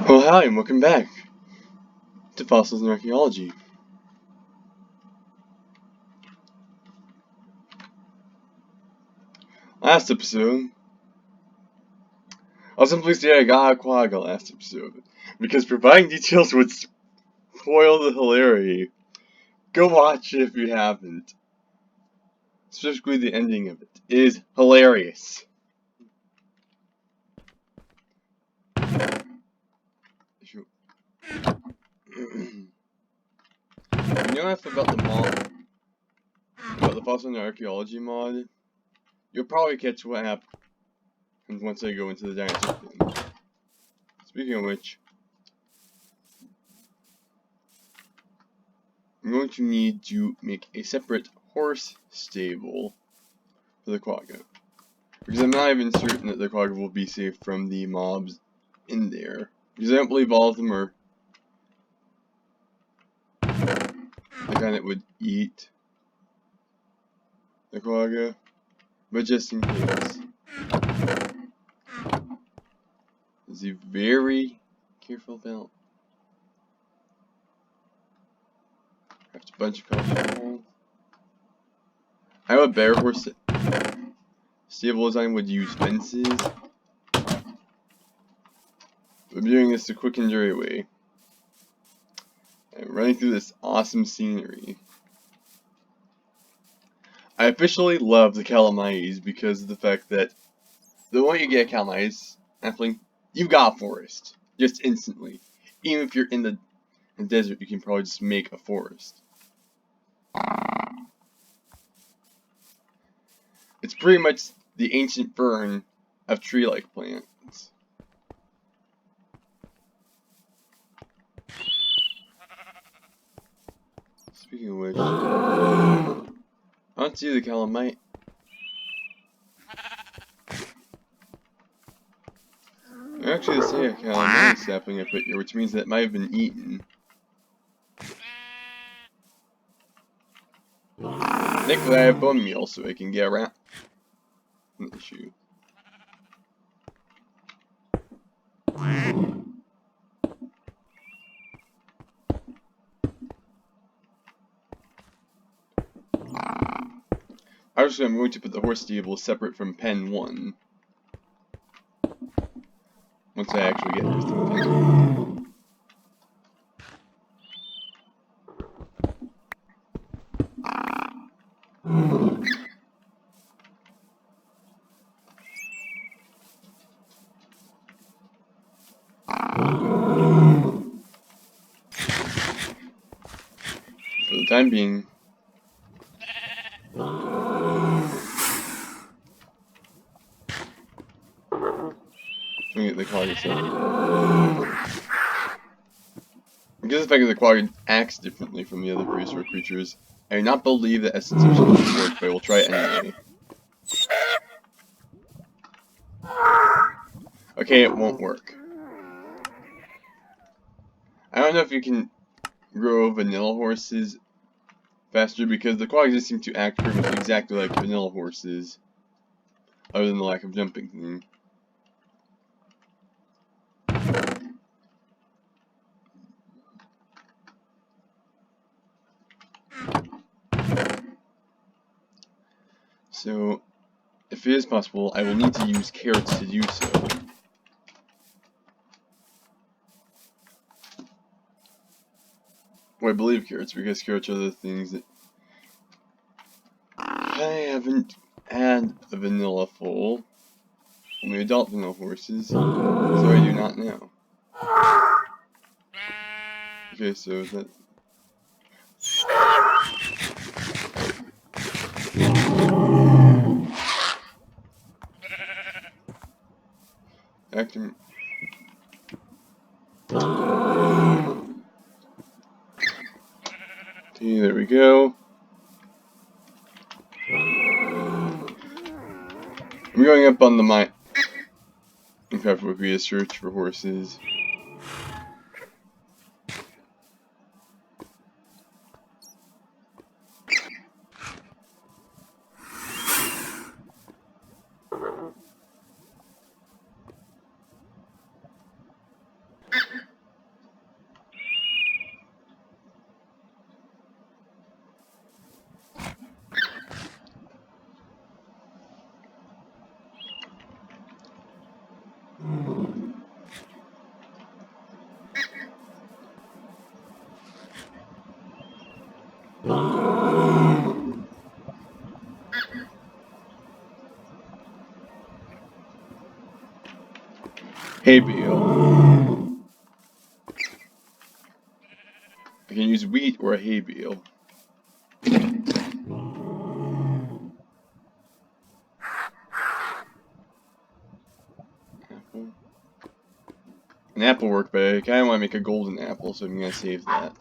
Oh, hi, and welcome back to Fossils and Archaeology. Last episode, I'll simply say I got a Quagga last episode, because providing details would spoil the hilarity. Go watch it if you haven't. Specifically, the ending of it is hilarious. You know enough about the Fossil and Archaeology mod? You'll probably catch what happens once I go into the dinosaur thing. Speaking of which, I'm going to need to make a separate horse stable for the Quagga. Because I'm not even certain that the Quagga will be safe from the mobs in there. Because I don't believe all of them are the kind that would eat the Quagga. But just in case. Be very careful about. Craft a bunch of costumes. I have a bear horse stable design would use fences. I'm doing this the quick and dirty way. I'm running through this awesome scenery. I officially love the calamites because of the fact that the moment you get a calamites halfling, you've got a forest. Just instantly. Even if you're in the desert, you can probably just make a forest. It's pretty much the ancient fern of tree-like plants. Speaking of which, I don't see the calamite. I actually see a calamite sapling I put here, which means that it might have been eaten. Thankfully, I have bone meal, so I can get around the issue. Obviously, I'm going to put the horse stable separate from pen 1. Once I actually get everything done. For the time being, let me get the Quagga set. Because of the fact that the Quagga acts differently from the other prehistoric creatures, I do not believe that essence of will work, but I will try it anyway. Okay, it won't work. I don't know if you can grow vanilla horses faster, because the Quagga just seem to act pretty much exactly like vanilla horses, other than the lack of jumping thing. So, if it is possible, I will need to use carrots to do so. Well, I believe carrots, because carrots are the things that I haven't had a vanilla foal, only adult vanilla horses, so I do not know. Okay, so that... Acting... Okay, there we go. I'm going up on the mine. In fact, would be a search for horses. hay bale. I can use wheat or a hay bale. Apple. An apple worked, but I kind of want to make a golden apple, so I'm going to save that.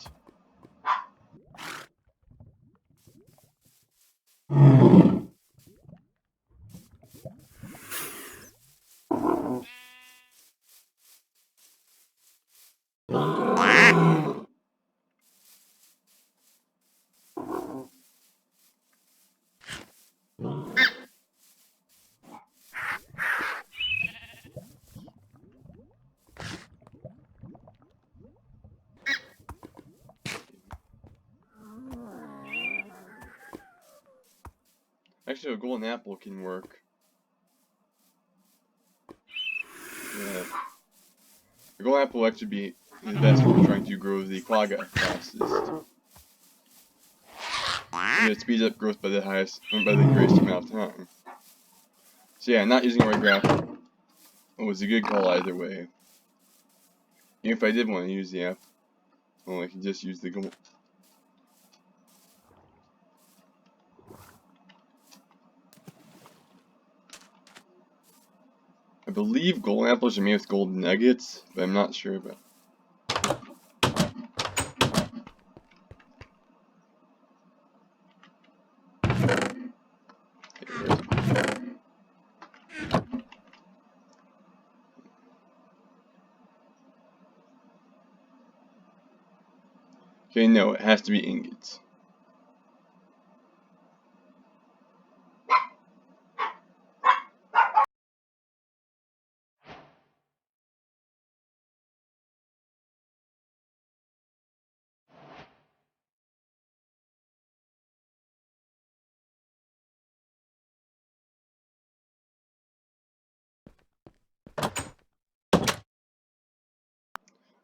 Actually, a golden apple can work. Yeah. The golden apple will actually be the best for trying to grow the quagga fastest. And it speeds up growth by the greatest amount of time. So yeah, not using a white grapple was a good call either way. Even if I did want to use the apple, well, I can just use the gold. I believe golden apples are made with golden nuggets, but I'm not sure about. Okay, no, it has to be ingots.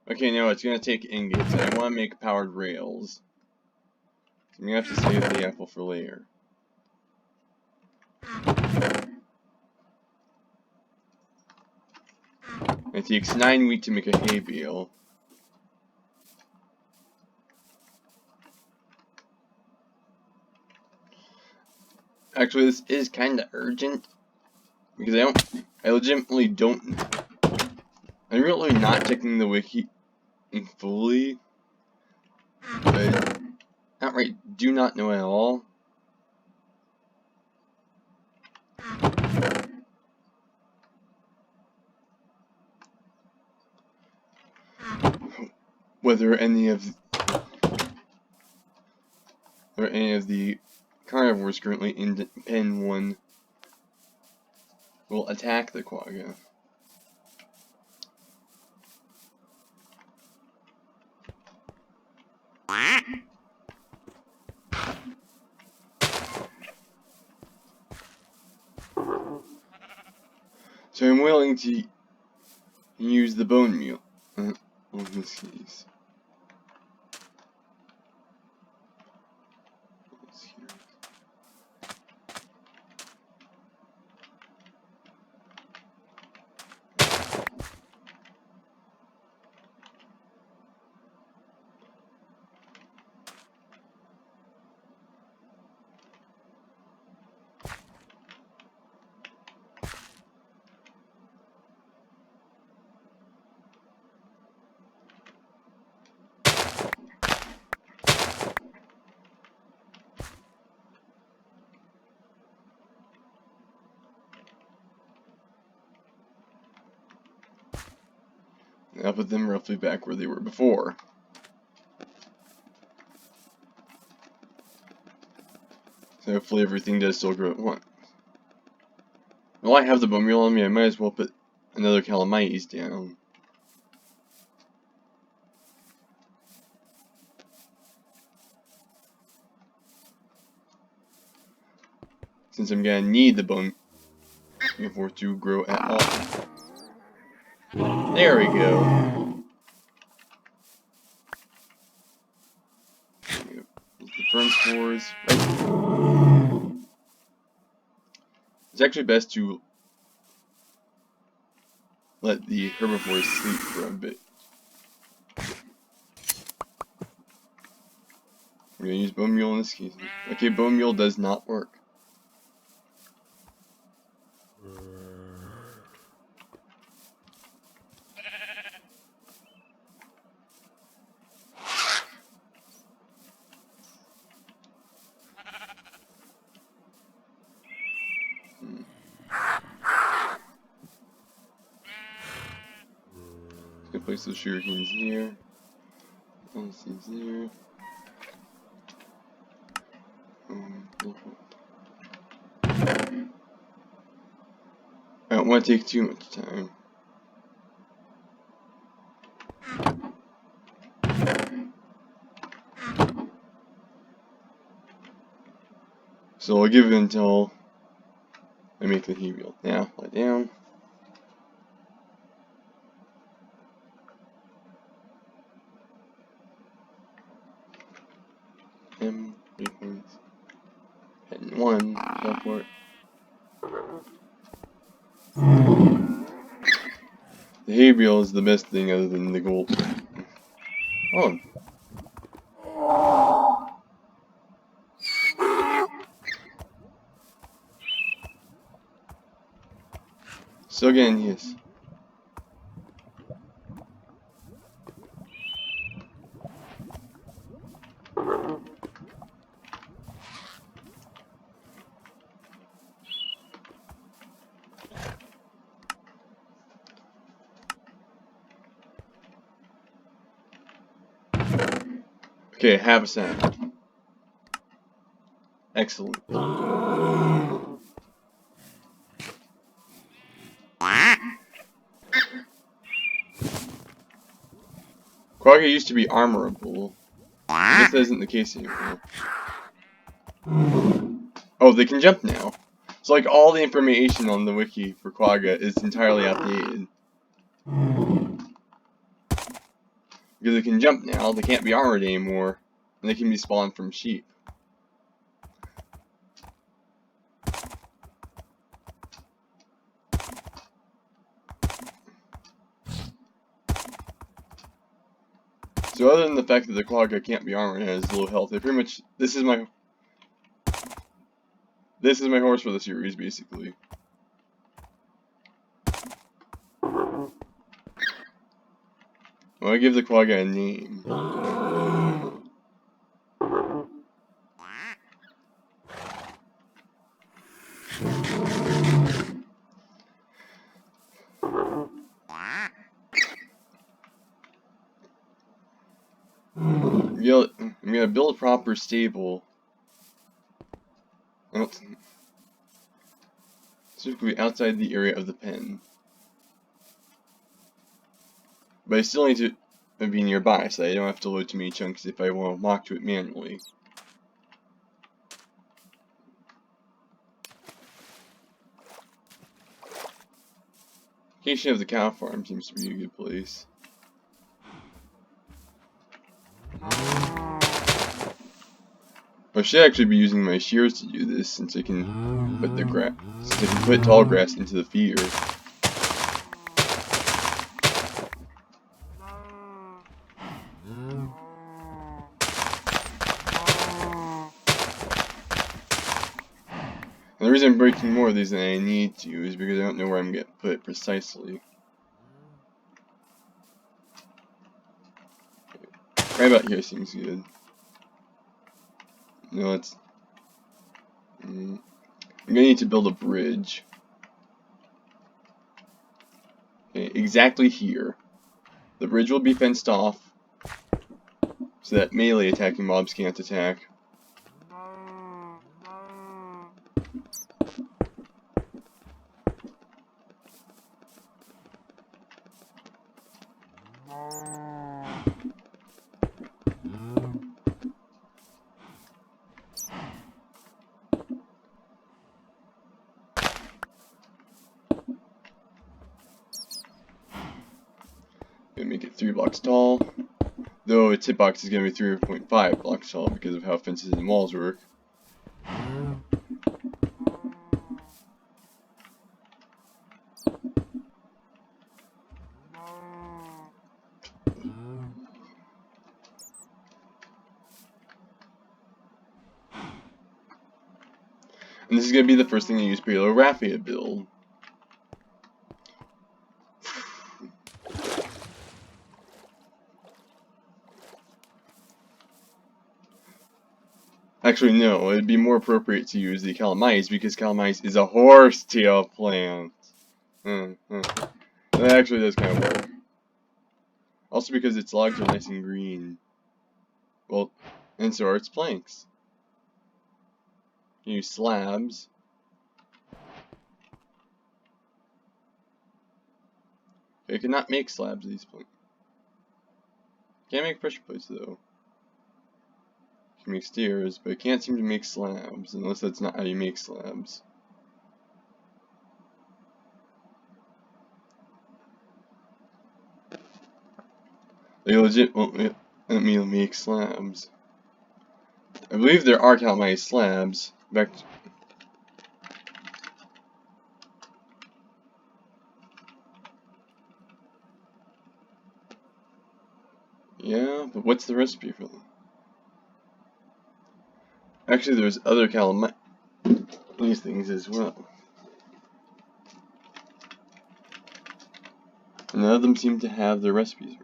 Okay, now it's gonna take ingots, and I want to make powered rails. So I'm gonna have to save the apple for later. It takes 9 wheat to make a hay bale. Actually, this is kind of urgent because I legitimately don't know. I'm really not checking the wiki fully, but outright do not know at all. Whether any of the carnivores currently in Pen 1 will attack the quagga. So I'm willing to use the bone meal in this case. I'll put them roughly back where they were before. So hopefully everything does still grow at once. While I have the bone meal on me, I might as well put another calamites down. Since I'm gonna need the bone for it to grow at all. There we go. The fern spores. It's actually best to let the herbivores sleep for a bit. We're gonna use bone meal in this case. Okay, bone meal does not work. Let's place those sugar canes here. Those things there. I don't want to take too much time. So I'll give it until I make the hay bale. Now, lie down. M, 3 points. And 1, teleport. The hay bale is the best thing other than the gold. Oh. So again, yes. Okay, have a sound. Excellent. Quagga used to be armorable. I guess that isn't the case anymore. Oh, they can jump now. So like all the information on the wiki for Quagga is entirely outdated. Because they can jump now, they can't be armored anymore, and they can be spawned from sheep. So other than the fact that the Quagga can't be armored and has low health, they pretty much this is my horse for the series basically. Well, I give the Quagga a name. I'm gonna build a proper stable. Specifically outside the area of the pen. But I still need to be nearby so I don't have to load too many chunks if I want to walk to it manually. Location of the cow farm seems to be a good place. I should actually be using my shears to do this since I can put tall grass into the feeder. And the reason I'm breaking more of these than I need to is because I don't know where I'm going to put it precisely. Right about here seems good. No, it's... I'm going to need to build a bridge. Okay, exactly here. The bridge will be fenced off so that melee attacking mobs can't attack. Gonna make it 3 blocks tall, though its hitbox is gonna be 3.5 blocks tall because of how fences and walls work. And this is going to be the first thing I use Paleographia to build. Actually, no, it'd be more appropriate to use the Calamites because Calamites is a horsetail plant. That actually does kind of work. Also because its logs are nice and green. Well, and so are its planks. You use slabs. I cannot make slabs of these planks. Can't make pressure plates though. You can make stairs, but I can't seem to make slabs, unless that's not how you make slabs. They legit won't let me make slabs. I believe there are Calamite slabs. Back to yeah, but what's the recipe for them? Actually, there's other Calamite these things as well. None of them seem to have their recipes.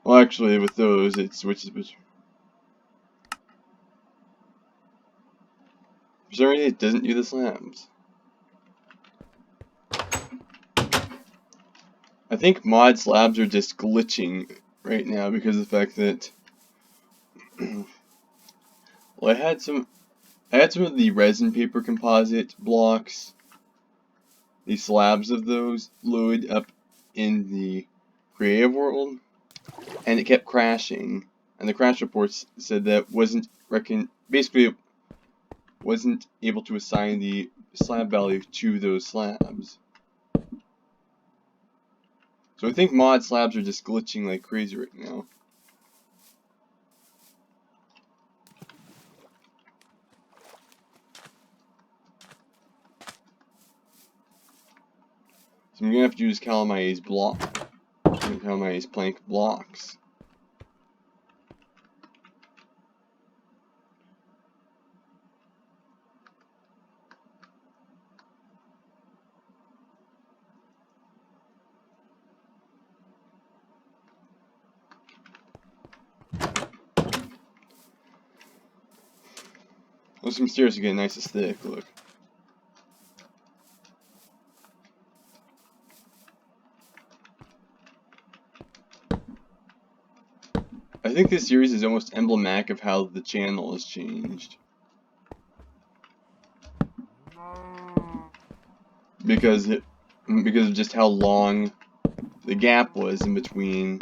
Well, actually, with those, it switches between. For some reason, it doesn't do the slabs. I think mod slabs are just glitching right now because of the fact that well, I had some of the resin paper composite blocks, the slabs of those load up in the creative world, and it kept crashing, and the crash reports said that basically wasn't able to assign the slab value to those slabs. So I think mod slabs are just glitching like crazy right now. So I'm gonna have to use Calamites plank blocks. Those some stairs to get a nice aesthetic look. I think this series is almost emblematic of how the channel has changed. Because of just how long the gap was in between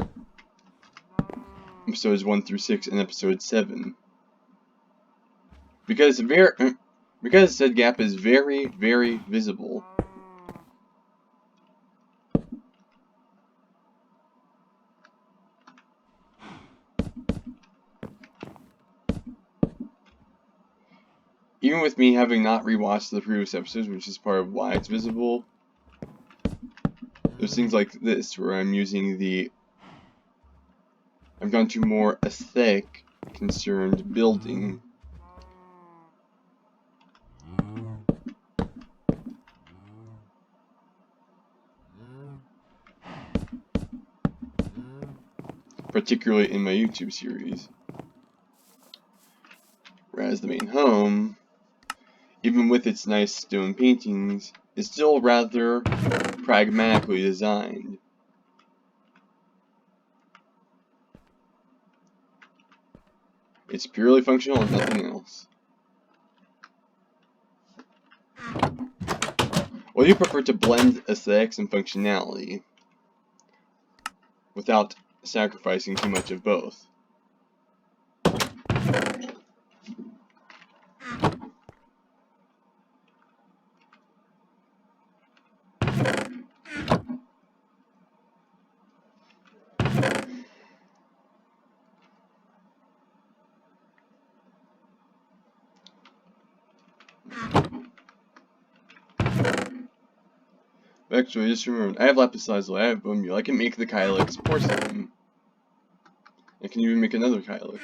episodes 1 through 6 and episode 7. Because said gap is very, very visible. Even with me having not rewatched the previous episodes, which is part of why it's visible, there's things like this where I've gone to more aesthetic concerned building. Particularly in my YouTube series. Whereas the main home, even with its nice stone paintings, is still rather pragmatically designed. It's purely functional and nothing else. Or you prefer to blend aesthetics and functionality without sacrificing too much of both. Actually, I just remembered, I have lapis lazuli, I have bone meal, I can make the Kylix porcelain. I can even make another Kylix.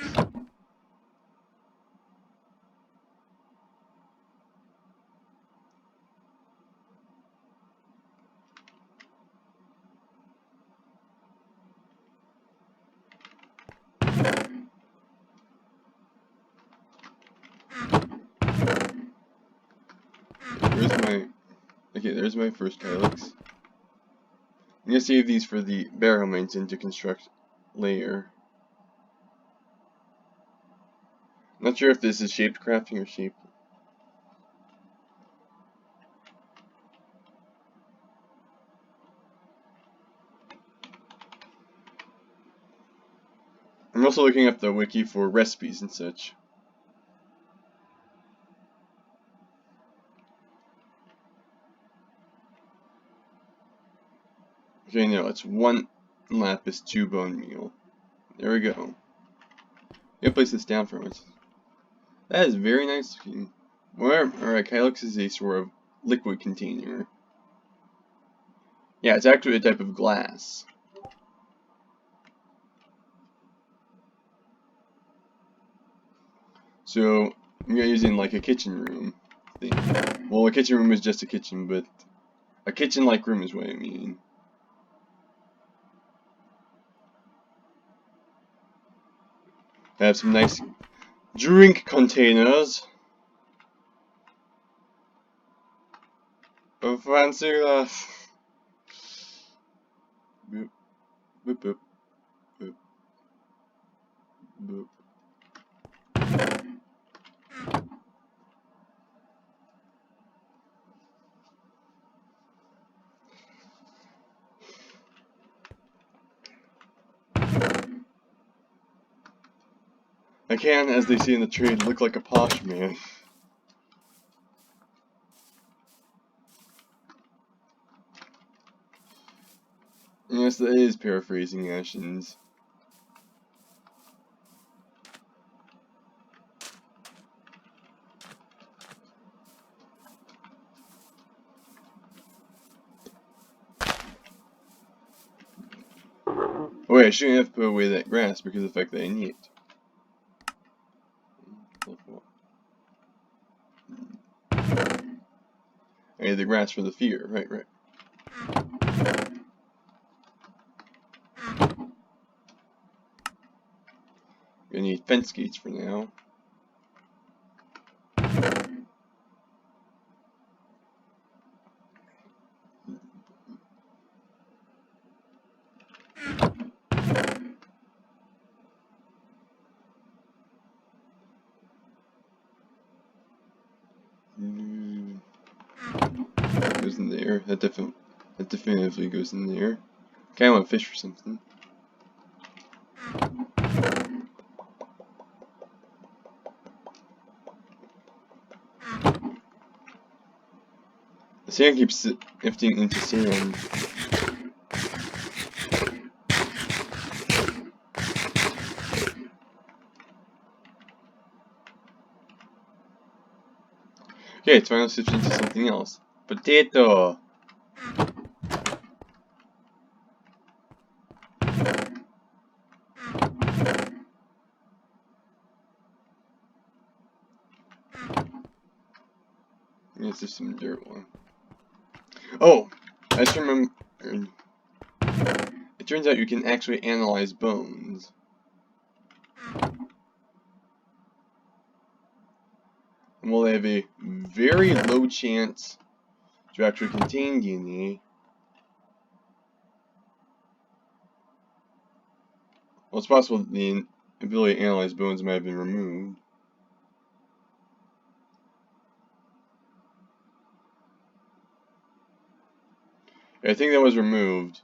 there's my first calyx. I'm gonna save these for the barrel mountain to construct later. Not sure if this is shaped crafting or shape. I'm also looking up the wiki for recipes and such. Okay, no, it's 1 lapis, 2 bone meal. There we go. I'm gonna place this down for a minute. That is very nice looking. Alright, calyx is a sort of liquid container. Yeah, it's actually a type of glass. So, I'm gonna use it in like a kitchen room thing. Well, a kitchen room is just a kitchen, but a kitchen-like room is what I mean. I have some nice drink containers. A fancy glass. Boop, boop, boop, boop, boop. I can, as they see in the trade, look like a posh man. Yes, that is paraphrasing Ashens. Oh wait, I shouldn't have to put away that grass because of the fact that I need it. I need the grass for the fear, right. I need fence gates for now. That goes in there. That definitively goes in there. Okay, I want fish for something. The sand keeps shifting into sand. Okay, it's finally switched into something else. Potato! It's just some dirt one. Oh! I just remember. It turns out you can actually analyze bones. And while they have a very low chance to actually contain DNA, well, it's possible that the ability to analyze bones might have been removed. I think that was removed.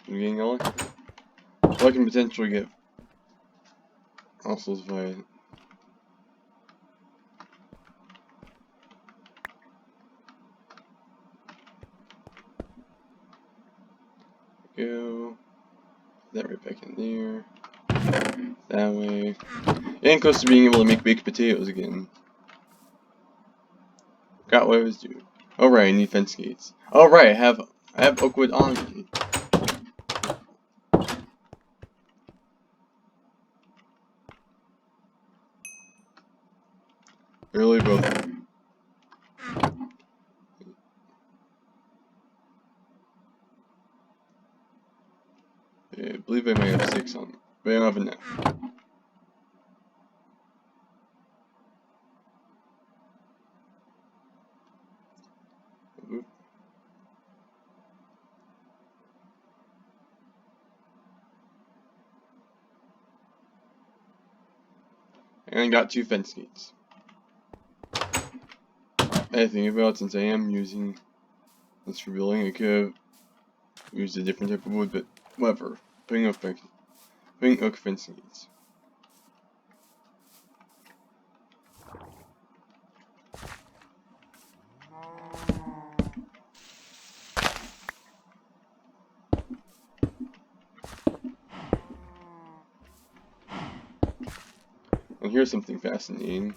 I'm getting all. So I can potentially get fossils via. Go. That right back in there. That way. And close to being able to make baked potatoes again. Got what I was doing. Oh right, I need fence gates. Oh right, I have oakwood on me. Really both. I believe I may have 6 on them, but I don't have enough. Oop. And I got 2 fence gates. I think about it, since I am using this for building, I could have used a different type of wood, but whatever. Putting oak fence gates. And here's something fascinating.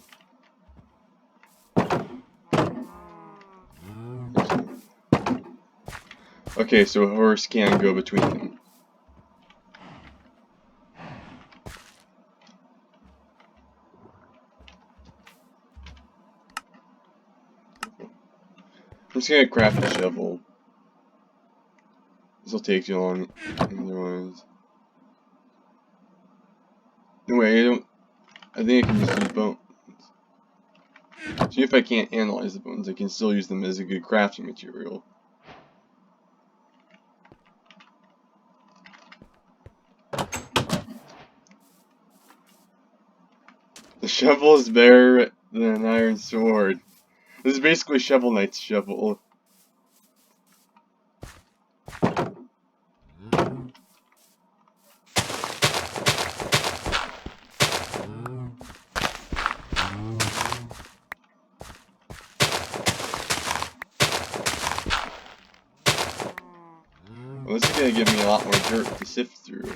Okay, so a horse can go between them. I'm just gonna craft a shovel. This will take too long. Otherwise. No way, I think I can just use bones. See, if I can't analyze the bones, I can still use them as a good crafting material. The shovel is better than an iron sword. This is basically Shovel Knight's shovel. Well, this is gonna give me a lot more dirt to sift through.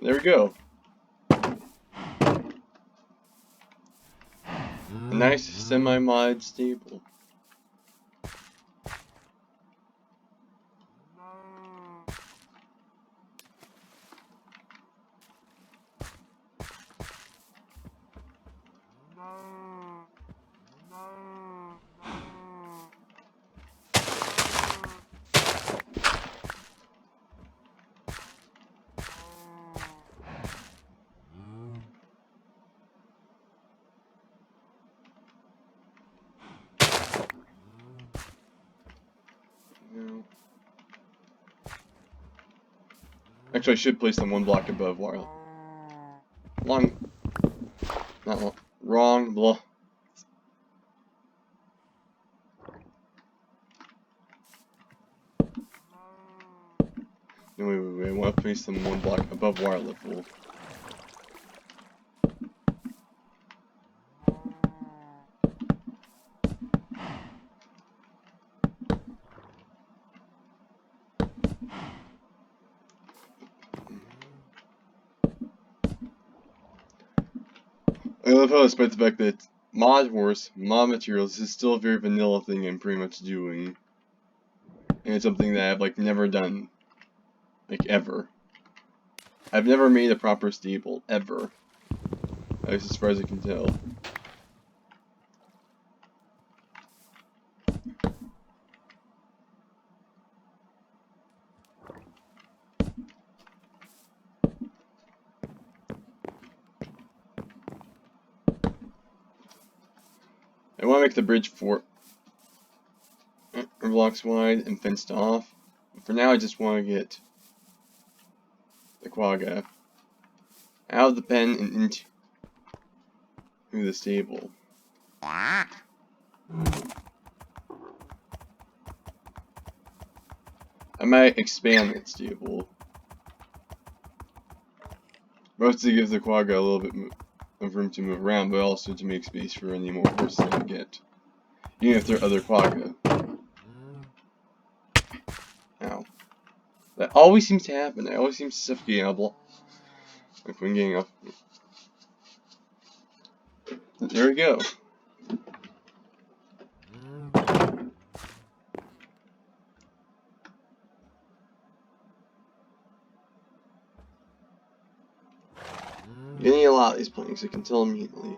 There we go. A nice semi-mod stable. Actually, I should place them 1 block above wire. Not long. Wrong, blah. No, wait, I want to place them 1 block above wire level. I love how, despite the fact that mod materials is still a very vanilla thing I'm pretty much doing. And it's something that I've, like, never done. Like, ever. I've never made a proper stable, ever. At least as far as I can tell. I want to make the bridge 4 blocks wide and fenced off. But for now, I just want to get the Quagga out of the pen and into the stable. I might expand that stable. Mostly to give the Quagga a little bit of room to move around, but also to make space for any more horses I can get. Even if they're other Quagga. Ow. That always seems to happen. I always seem to suffocate on a block. Like when getting off. There we go. Getting a lot of these planks, I can tell immediately.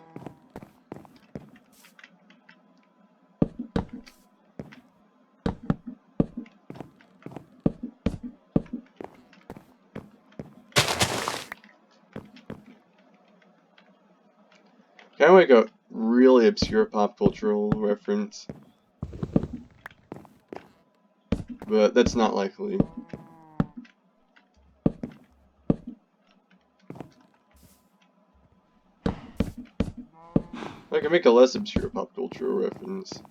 Kind of like a really obscure pop cultural reference, but that's not likely. I can make a less obscure pop cultural reference.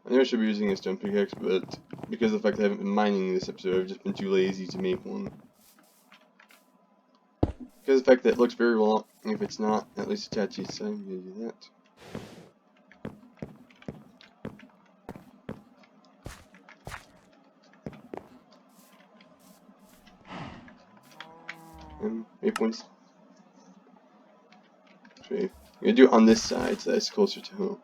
I know I should be using a stone pickaxe, but because of the fact that I haven't been mining this episode, I've just been too lazy to make one. Because of the fact that it looks very well, if it's not at least attached each side, I'm going to do that. Waypoints. Okay. I'm going to do it on this side so that's closer to home.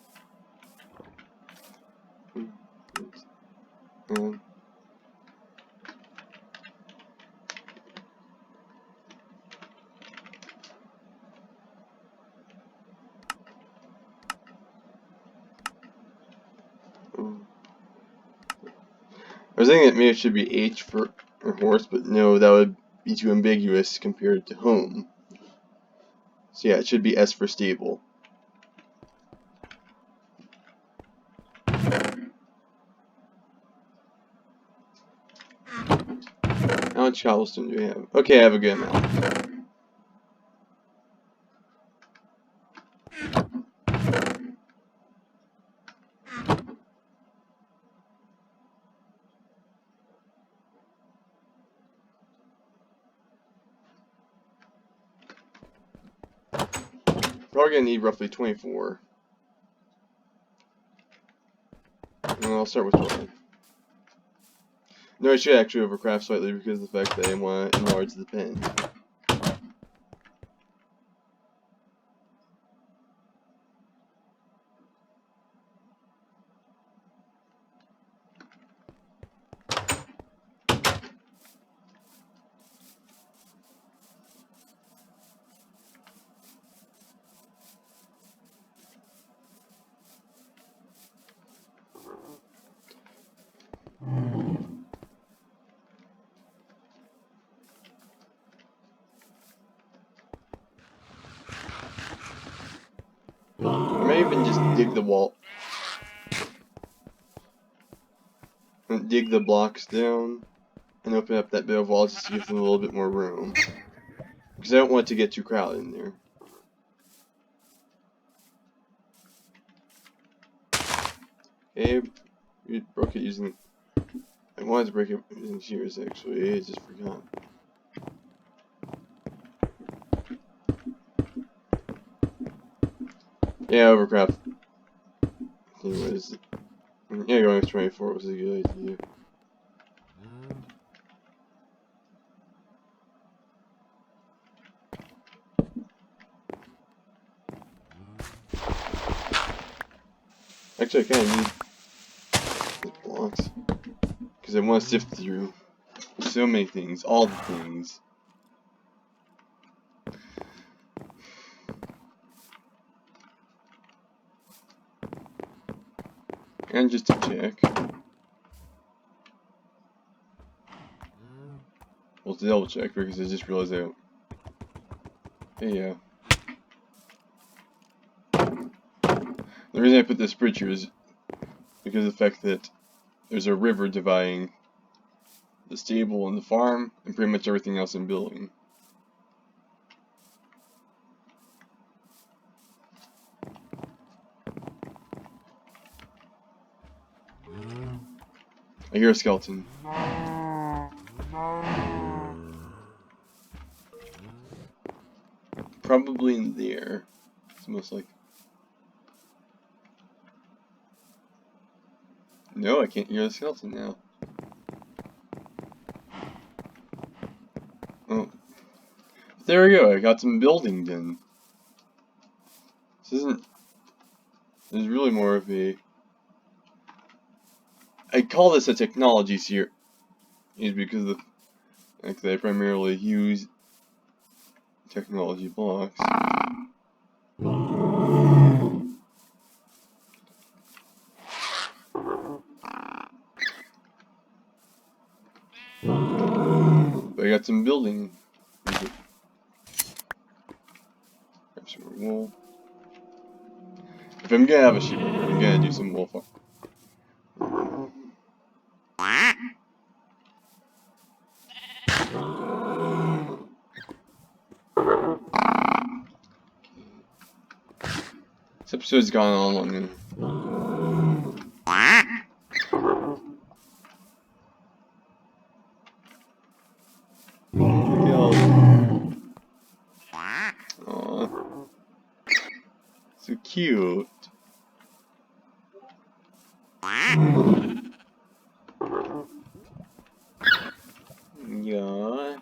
I was thinking that maybe it should be H for horse, but no, that would be too ambiguous compared to home. So yeah, it should be S for stable. How much cobblestone do we have? Okay, I have a good amount. Probably gonna need roughly 24. And I'll start with 12. No, I should actually overcraft slightly because of the fact that I want to enlarge the pen. I may even just dig the wall. And dig the blocks down and open up that bit of wall just to give them a little bit more room. Because I don't want it to get too crowded in there. Okay, we broke it using... I wanted to break it using shears actually, I just forgot. Yeah, overcraft. Anyways, yeah, going with 24 was a good idea. Actually, I kind of need the blocks because I want to sift through so many things, all the things. And just to check. Well, to double check, because I just realized that. Hey, the reason I put this bridge here is because of the fact that there's a river dividing the stable and the farm, and pretty much everything else in building. I hear a skeleton. Probably in there. It's most like. No, I can't hear the skeleton now. Oh. There we go, I got some building done. This isn't. This is really more of a. I call this a technology series because of I primarily use technology blocks. But I got some building. Grab some more wool. If I'm gonna have a sheep, I'm gonna do some wool farm. This episode's gone on long enough. Aww. So cute. Yeah.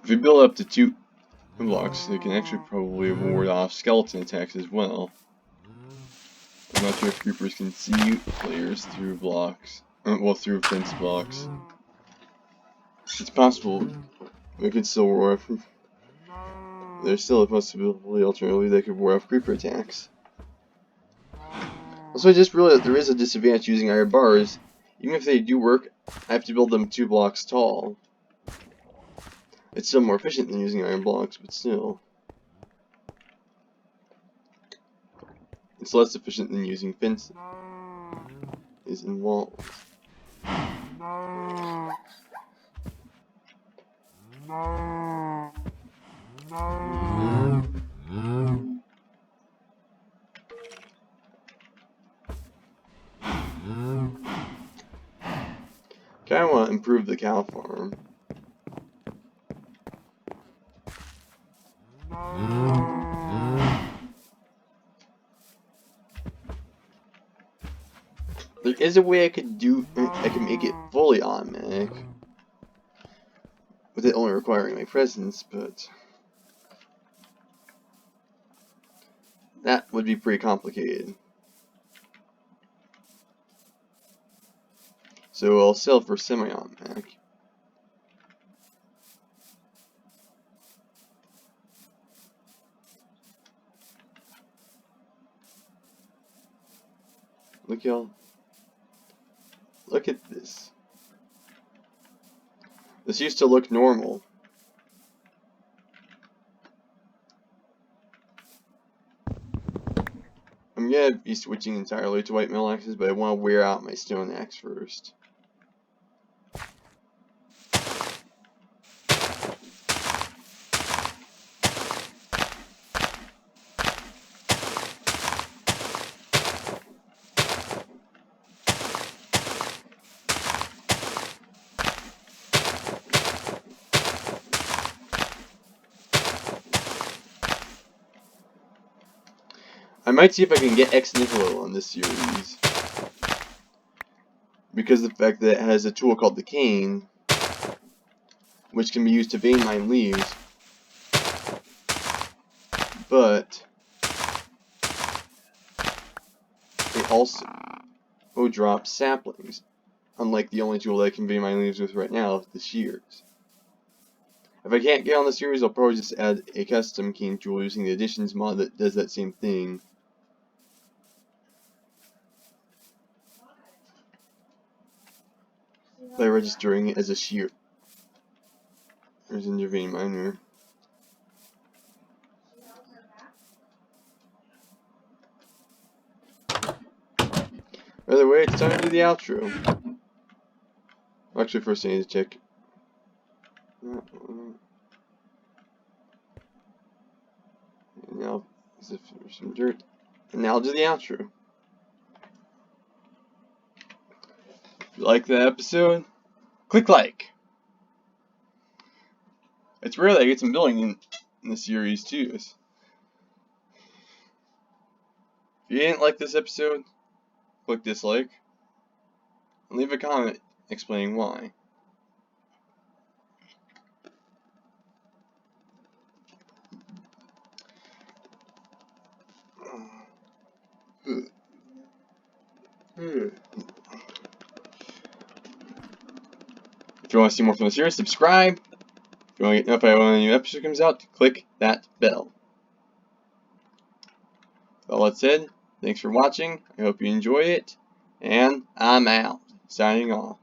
If you build up to 2 blocks, they can actually probably ward off skeleton attacks as well. I'm not sure if creepers can see players through blocks. Well, through fence blocks. It's possible they could still ward off. There's still a possibility, alternatively, they could ward off creeper attacks. Also, I just realized there is a disadvantage using iron bars. Even if they do work, I have to build them 2 blocks tall. It's still more efficient than using iron blocks, but still. It's less efficient than using fences and walls. Kinda want to improve the cow farm. There is a way I could make it fully automatic, with it only requiring my presence, but that would be pretty complicated. So I'll sell for semi-automatic. Look, y'all. Look at this. This used to look normal. I'm gonna be switching entirely to white metal axes, but I want to wear out my stone axe first. I might see if I can get Ex Nihilo on this series, because of the fact that it has a tool called the cane, which can be used to vein mine leaves, but also drop saplings, unlike the only tool that I can convey my leaves with right now, the shears. If I can't get on the shears, I'll probably just add a custom cane tool using the additions mod that does that same thing. By registering it as a shear. There's intervening minor. By the way, it's time to do the outro. Actually, first I need to check. Now, as if there's some dirt. And now I'll do the outro. If you like the episode, click like. It's rare that I get some building in the series too. If you didn't like this episode, click dislike. And leave a comment explaining why. If you want to see more from the series, subscribe. If you want to get notified when a new episode comes out, click that bell. With all that said, thanks for watching. I hope you enjoy it. And I'm out. Signing off.